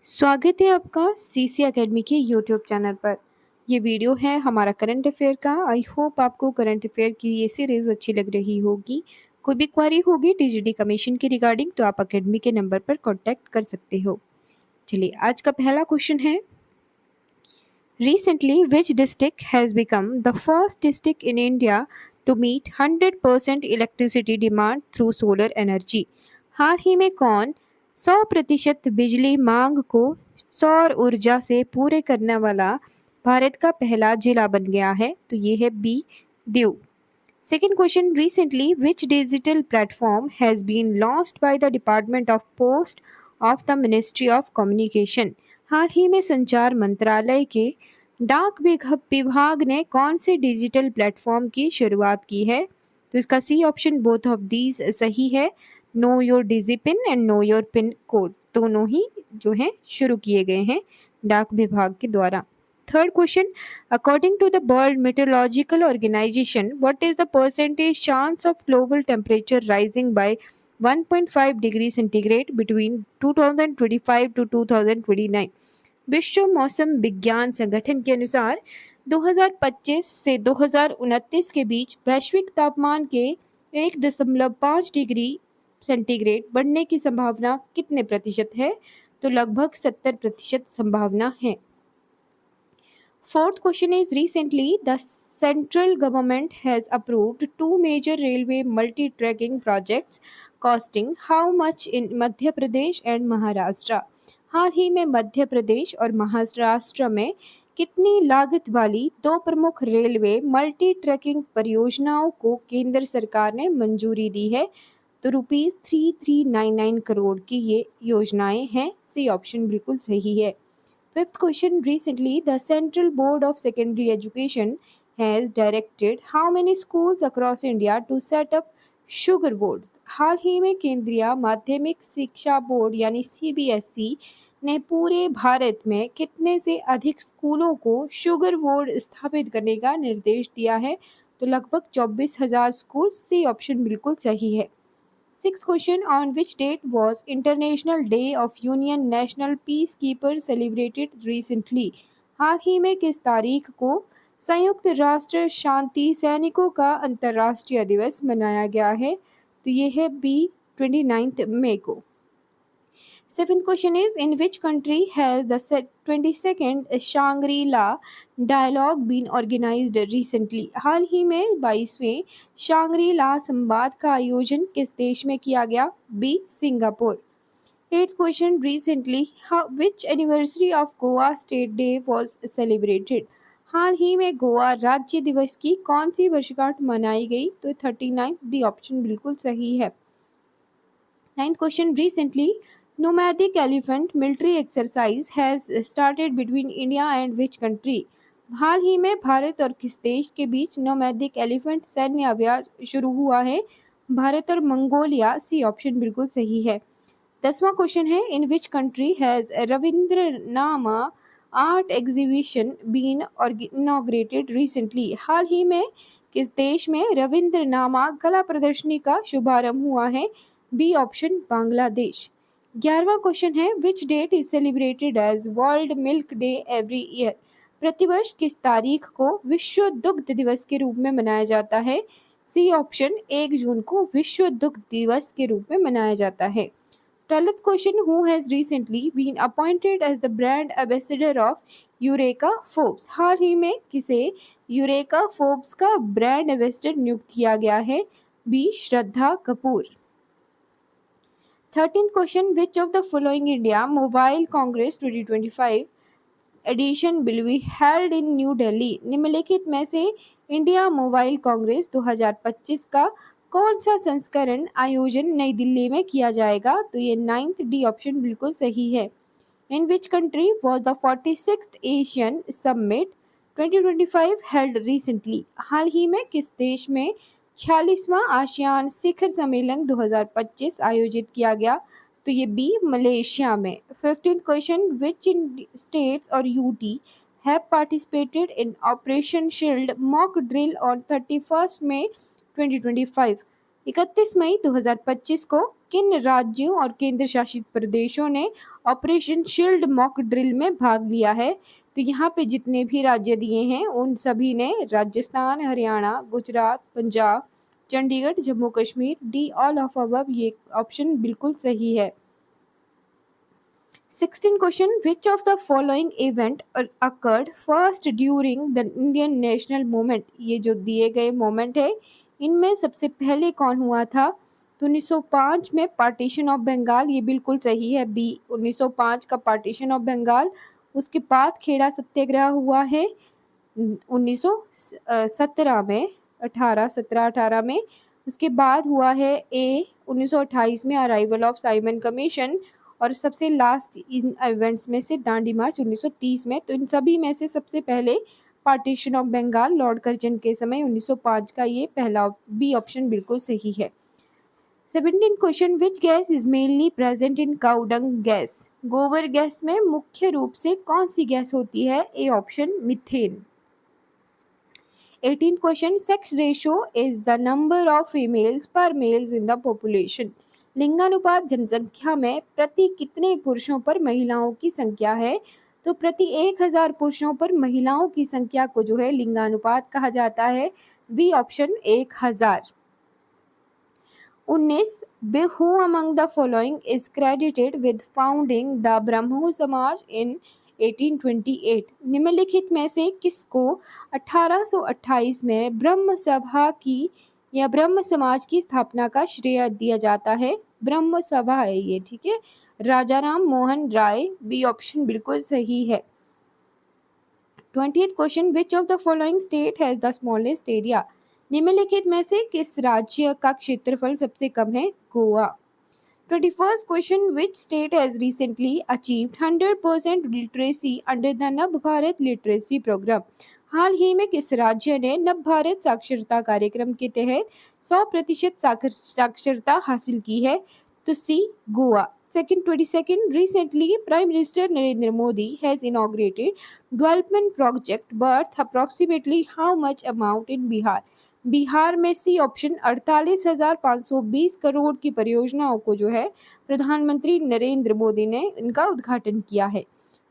स्वागत है आपका सीसी एकेडमी के यूट्यूब चैनल पर। ये वीडियो है हमारा करंट अफेयर का। आई होप आपको करंट अफेयर की ये सीरीज़ अच्छी लग रही होगी। कोई भी क्वेरी होगी टीजीडी कमीशन के रिगार्डिंग तो आप एकेडमी के नंबर पर कॉन्टैक्ट कर सकते हो। चलिए आज का पहला क्वेश्चन है, Recently, which district has become the first district in India to meet 100% electricity demand through solar energy? हाल ही में कौन 100% बिजली मांग को सौर ऊर्जा से पूरे करने वाला भारत का पहला जिला बन गया है? तो ये है B, Diu. Second question, recently which digital platform has been launched by the Department of Post of the Ministry of Communication? हाल ही में संचार मंत्रालय के डाक विभाग ने कौन से डिजिटल प्लेटफॉर्म की शुरुआत की है? तो इसका C option both of these सही है। Know your DIGIPIN and know your pin code दोनों ही जो है शुरू किए गए हैं डाक विभाग के द्वारा। Third question, according to the World Meteorological Organization, what is the percentage chance of global temperature rising by 1.5 degree centigrade between 2025 to 2029? विश्व मौसम विज्ञान संगठन के अनुसार 2025 से 2029 के बीच वैश्विक तापमान के 1.5 डिग्री सेंटीग्रेड बढ़ने की संभावना कितने प्रतिशत है? तो लगभग 70% संभावना है। Fourth question is, recently the central government has approved two major railway multi-tracking projects costing how much in Madhya Pradesh and Maharashtra? हाल ही में मध्य प्रदेश और महाराष्ट्र में कितनी लागत वाली दो प्रमुख रेलवे मल्टी ट्रैकिंग परियोजनाओं को केंद्र सरकार ने मंजूरी दी है? तो ₹3399 करोड़ की ये योजनाएं हैं। सी ऑप्शन बिल्कुल सही है। Fifth question, recently the Central Board of Secondary Education has directed how many schools across India to set up sugar boards? हाल ही में केंद्रीय माध्यमिक शिक्षा बोर्ड यानी सीबीएसई ने पूरे भारत में कितने से अधिक स्कूलों को शुगर बोर्ड स्थापित करने का निर्देश दिया है? तो लगभग 24,000 स्कूल। सी ऑप्शन बिल्कुल सही है। Sixth question, on which date was International Day of Union National Peacekeeper celebrated recently? हाल ही में किस तारीख को संयुक्त राष्ट्र शांति सैनिकों का अंतर्राष्ट्रीय दिवस मनाया गया है? तो ये है बी, 29 मई को। Seventh question is, in which country has the 22nd Shangri-La Dialogue been organized recently? हाल ही में 22वें शांग्री-ला संवाद का आयोजन किस देश में किया गया? B, Singapore. Eighth question, recently which anniversary of Goa State Day was celebrated? हाल ही में गोवा राज्य दिवस की कौन सी वर्षगांठ मनाई गई? तो 39। डी ऑप्शन बिल्कुल सही है। Ninth question, recently nomadic elephant military exercise has started between India and which country? हाल ही में भारत और किस देश के बीच नोमैडिक एलिफेंट सैन्य अभ्यास शुरू हुआ है? भारत और मंगोलिया। सी ऑप्शन बिल्कुल सही है। 10वां क्वेश्चन है, in which country has Rabindranama art exhibition been inaugurated recently? हाल ही में किस देश में रविंद्रनामा कला प्रदर्शनी का शुभारंभ हुआ है? B option Bangladesh. 11वां क्वेश्चन है, which date is celebrated as world milk day every year? प्रतिवर्ष किस तारीख को विश्व दुग्ध दिवस के रूप में मनाया जाता है? सी ऑप्शन 1 जून को विश्व दुग्ध दिवस के रूप में मनाया जाता है। 12th question, who has recently been appointed as the brand ambassador of Eureka Forbes? हाल ही में किसे यूरेका फोर्ब्स का ब्रांड एम्बेसडर नियुक्त किया गया है? B, Shraddha Kapoor. 13th question, which of the following India Mobile Congress 2025 edition will be held in New Delhi? निम्नलिखित में से इंडिया मोबाइल कांग्रेस 2025 का कौन सा संस्करण आयोजन नई दिल्ली में किया जाएगा? तो ये 9th। डी ऑप्शन बिल्कुल सही है। In which country was the 46th Asian Summit 2025 held recently? हाल ही में किस देश में 46वां आसियान शिखर सम्मेलन 2025 आयोजित किया गया? तो ये बी, मलेशिया में। 15th question, which states or UT have participated in Operation Shield mock drill on 31st May 2025? 31 मई 2025 को किन राज्यों और केंद्र शासित प्रदेशों ने ऑपरेशन शील्ड मॉक ड्रिल में भाग लिया है? तो यहाँ पे जितने भी राज्य दिए हैं उन सभी ने Rajasthan, Haryana, Gujarat, Punjab, Chandigarh, Jammu Kashmir, D all of above, ये ऑप्शन बिल्कुल सही है। 16 question, which of the following event occurred first during the Indian national movement? ये जो दिए गए मोमेंट है इनमें सबसे पहले कौन हुआ था? तो 1905 में पार्टीशन ऑफ बंगाल, ये बिल्कुल सही है बी, 1905 का पार्टीशन ऑफ बंगाल। उसके बाद खेड़ा सत्याग्रह हुआ है 1917 में, 18 में। उसके बाद हुआ है ए 1928 में अराइवल ऑफ साइमन कमीशन, और सबसे लास्ट इन इवेंट्स में से दांडी मार्च 1930 में। तो इन सभी में से सबसे पहले partition of Bengal Lord Curzon के समय 1905 का ये पहला बी ऑप्शन बिल्कुल सही है। 17 question, which gas is mainly present in cow dung gas? गोबर गैस में मुख्य रूप से कौन सी गैस होती है? A option methane. 18th question, sex ratio is the number of females per males in the population. लिंगानुपात जनसंख्या में प्रति कितने पुरुषों पर महिलाओं की संख्या है? तो प्रति 1000 पुरुषों पर महिलाओं की संख्या को जो है लिंगानुपात कहा जाता है। B option 1000। 19, who among the following is credited with founding the ब्रह्मो समाज in 1828? निम्नलिखित में से किसको 1828 में ब्रह्म सभा की या ब्रह्म समाज की स्थापना का श्रेय दिया जाता है? ब्रह्म सभा है ये, ठीक है। राजाराम मोहन राय, बी ऑप्शन बिल्कुल सही है। 20th question, which of the following state has the smallest area? निम्नलिखित में से किस राज्य का क्षेत्रफल सबसे कम है? Goa. 21st question, which state has recently achieved 100% literacy under the नव भारत लिटरेसी प्रोग्राम? हाल ही में किस राज्य ने नव भारत साक्षरता कार्यक्रम के तहत 100% साक्षरता हासिल की है? तो सी, Goa. 22nd, recently Prime Minister Narendra Modi has inaugurated development project worth approximately how much amount in Bihar? Bihar में सी ऑप्शन 48,520 करोड़ की परियोजनाओं को जो है प्रधानमंत्री नरेंद्र मोदी ने इनका उद्घाटन किया है।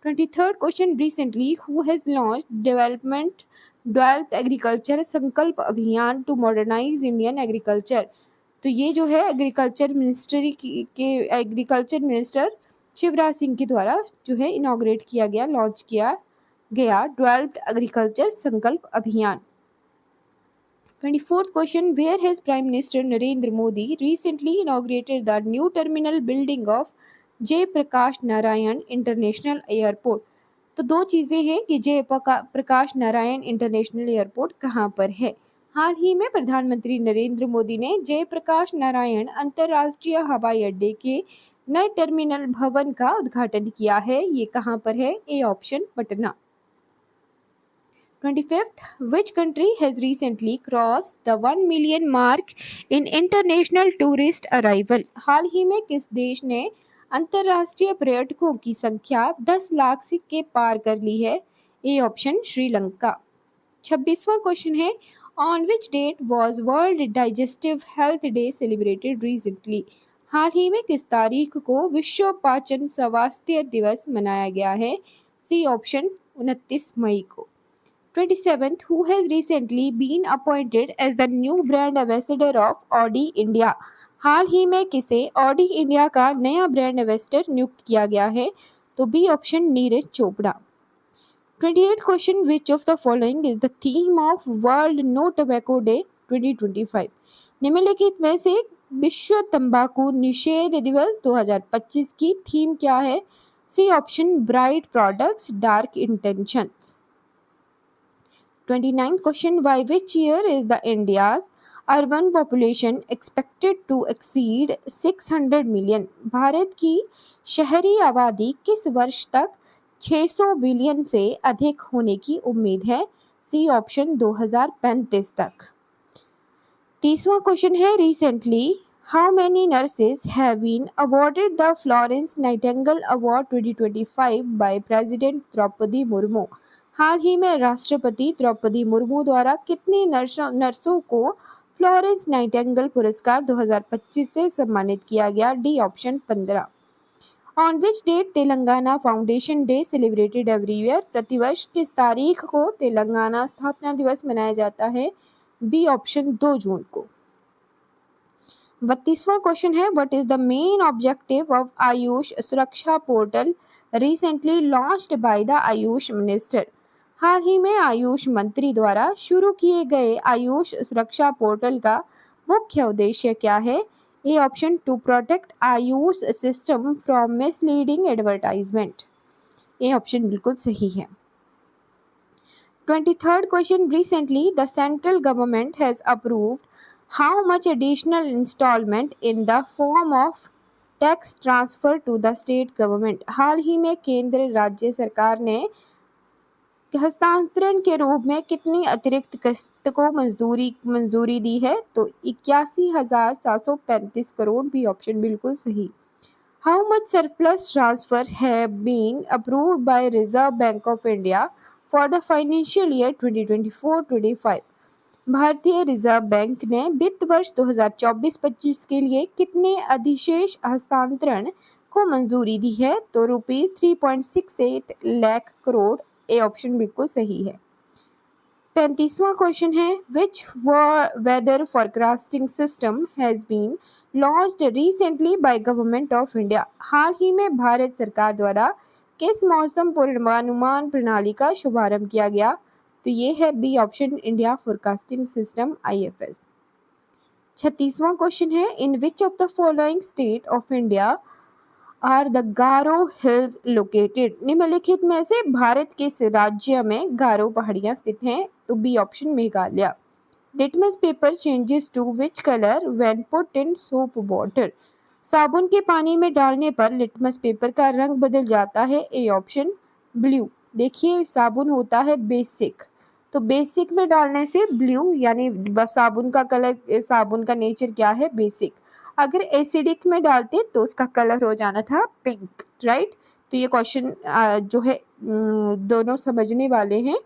23rd question, recently who has launched developed agriculture संकल्प अभियान टू मॉडर्नाइज इंडियन एग्रीकल्चर? तो ये जो है एग्रीकल्चर मिनिस्ट्री के एग्रीकल्चर मिनिस्टर शिवराज सिंह के द्वारा जो है इनॉग्रेट किया गया, लॉन्च किया गया डेवलप्ड एग्रीकल्चर संकल्प अभियान। 24th question, where has Prime Minister Narendra Modi recently inaugurated the new terminal building of जय प्रकाश नारायण इंटरनेशनल एयरपोर्ट? तो दो चीज़ें हैं कि जय प्रकाश नारायण इंटरनेशनल एयरपोर्ट कहाँ पर है। हाल ही में प्रधानमंत्री नरेंद्र मोदी ने जय प्रकाश नारायण अंतर्राष्ट्रीय हवाई अड्डे के नए टर्मिनल भवन का उद्घाटन किया है। ये कहाँ पर है? A option Patna. 25th, which country has recently crossed the 1 million mark in international tourist arrival? हाल ही में किस देश ने अंतर्राष्ट्रीय पर्यटकों की संख्या 10 लाख से के पार कर ली है? A option Sri Lanka. 26वां क्वेश्चन है, on which date was world digestive health day celebrated recently? हाल ही में किस तारीख को विश्व पाचन स्वास्थ्य दिवस मनाया गया है? सी ऑप्शन 29 मई को। 27th, who has recently been appointed as the new brand ambassador of Audi India? हाल ही में किसे ऑडी इंडिया का नया ब्रांड एम्बेसडर नियुक्त किया गया है? तो B option Neeraj Chopra. 28th question, which of the following is the theme of world no tobacco day 2025? निम्नलिखित में से विश्व तंबाकू निषेध दिवस 2025 की थीम क्या है? C option bright products dark intentions. 29th question, by which year is the India's urban population expected to exceed 600 million? Bharat की शहरी आबादी किस वर्ष तक 600 बिलियन से अधिक होने की उम्मीद है? सी ऑप्शन 2035 तक। 30वां क्वेश्चन है, recently how many nurses have been awarded the Florence Nightingale award 2025 by president Draupadi Murmu? हाल ही में राष्ट्रपति द्रौपदी मुर्मू द्वारा कितने नर्सों को फ्लोरेंस नाइटिंगेल पुरस्कार 2025 से सम्मानित किया गया? D option 15। On which date Telangana foundation day celebrated every year? प्रतिवर्ष किस तारीख को तेलंगाना स्थापना दिवस मनाया जाता है? बी ऑप्शन 2 जून को। 32वां क्वेश्चन है, what is the main objective of Ayush Suraksha portal recently launched by the Ayush minister? हाल ही में आयुष मंत्री द्वारा शुरू किए गए आयुष सुरक्षा पोर्टल का मुख्य उद्देश्य क्या है? A option to protect AYUSH system from misleading advertisement. A option बिल्कुल सही है। 23rd question, recently the central government has approved how much additional installment in the form of tax transfer to the state government? हाल ही में केंद्र राज्य सरकार ने हस्तांतरण के रूप में कितनी अतिरिक्त किस्त को मंजूरी दी है? तो 81,735 करोड़। भी ऑप्शन बिल्कुल सही। How much surplus transfer have been approved by Reserve Bank of India for the financial year 2024-25? भारतीय रिजर्व बैंक ने वित्त वर्ष 2024-25 के लिए कितने अधिशेष हस्तांतरण को मंजूरी दी है? तो ₹3.68 लाख करोड़। ए ऑप्शन बिल्कुल सही है। 35वां क्वेश्चन है, which weather forecasting system has been launched recently by government of India? हाल ही में भारत सरकार द्वारा किस मौसम पूर्वानुमान प्रणाली का शुभारंभ किया गया? तो ये है B option India forecasting system IFS। 36वां क्वेश्चन है, in which of the following state of India are the Garo hills located? निम्नलिखित में से भारत किस राज्य में गारो पहाड़ियां स्थित हैं? तो B option Meghalaya. Litmus paper changes to which colour when put in soap water? साबुन के पानी में डालने पर लिटमस पेपर का रंग बदल जाता है। A option blue. देखिए साबुन होता है बेसिक, तो बेसिक में डालने से ब्लू, यानी साबुन का कलर, साबुन का नेचर क्या है? बेसिक। अगर एसिडिक में डालते तो उसका कलर हो जाना था पिंक, राइट। तो ये क्वेश्चन जो है दोनों समझने वाले हैं,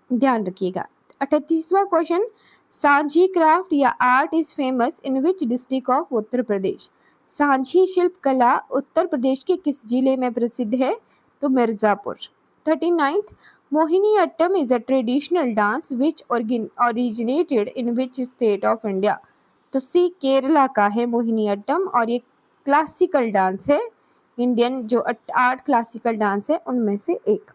ध्यान रखिएगा। 38वां क्वेश्चन, सांझी क्राफ्ट या art is famous in which district of Uttar Pradesh? Sanjhi शिल्प कला उत्तर प्रदेश के किस जिले में प्रसिद्ध है? तो Mirzapur. 39th, Mohiniyattam is a traditional dance which originated in which state of India? तो सी केरला का है मोहिनी अट्टम, और ये क्लासिकल डांस है, इंडियन जो 8 क्लासिकल डांस है उनमें से एक।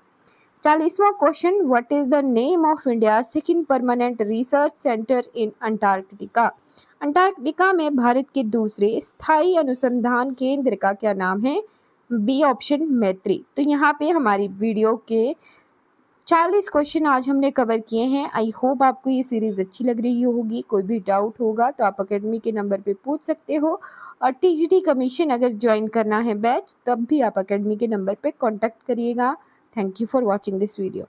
40वां question, what is the name of India second permanent research centre in Antarctica? Antarctica में भारत के दूसरे स्थायी अनुसंधान केंद्र का क्या नाम है? बी ऑप्शन मैत्री। तो यहाँ पे हमारी वीडियो के 40 क्वेश्चन आज हमने कवर किए हैं। आई होप आपको ये सीरीज अच्छी लग रही होगी। कोई भी डाउट होगा तो आप अकेडमी के नंबर पे पूछ सकते हो, और TGT कमीशन अगर ज्वाइन करना है बैच, तब भी आप अकेडमी के नंबर पे कांटेक्ट करिएगा। Thank you for watching this video.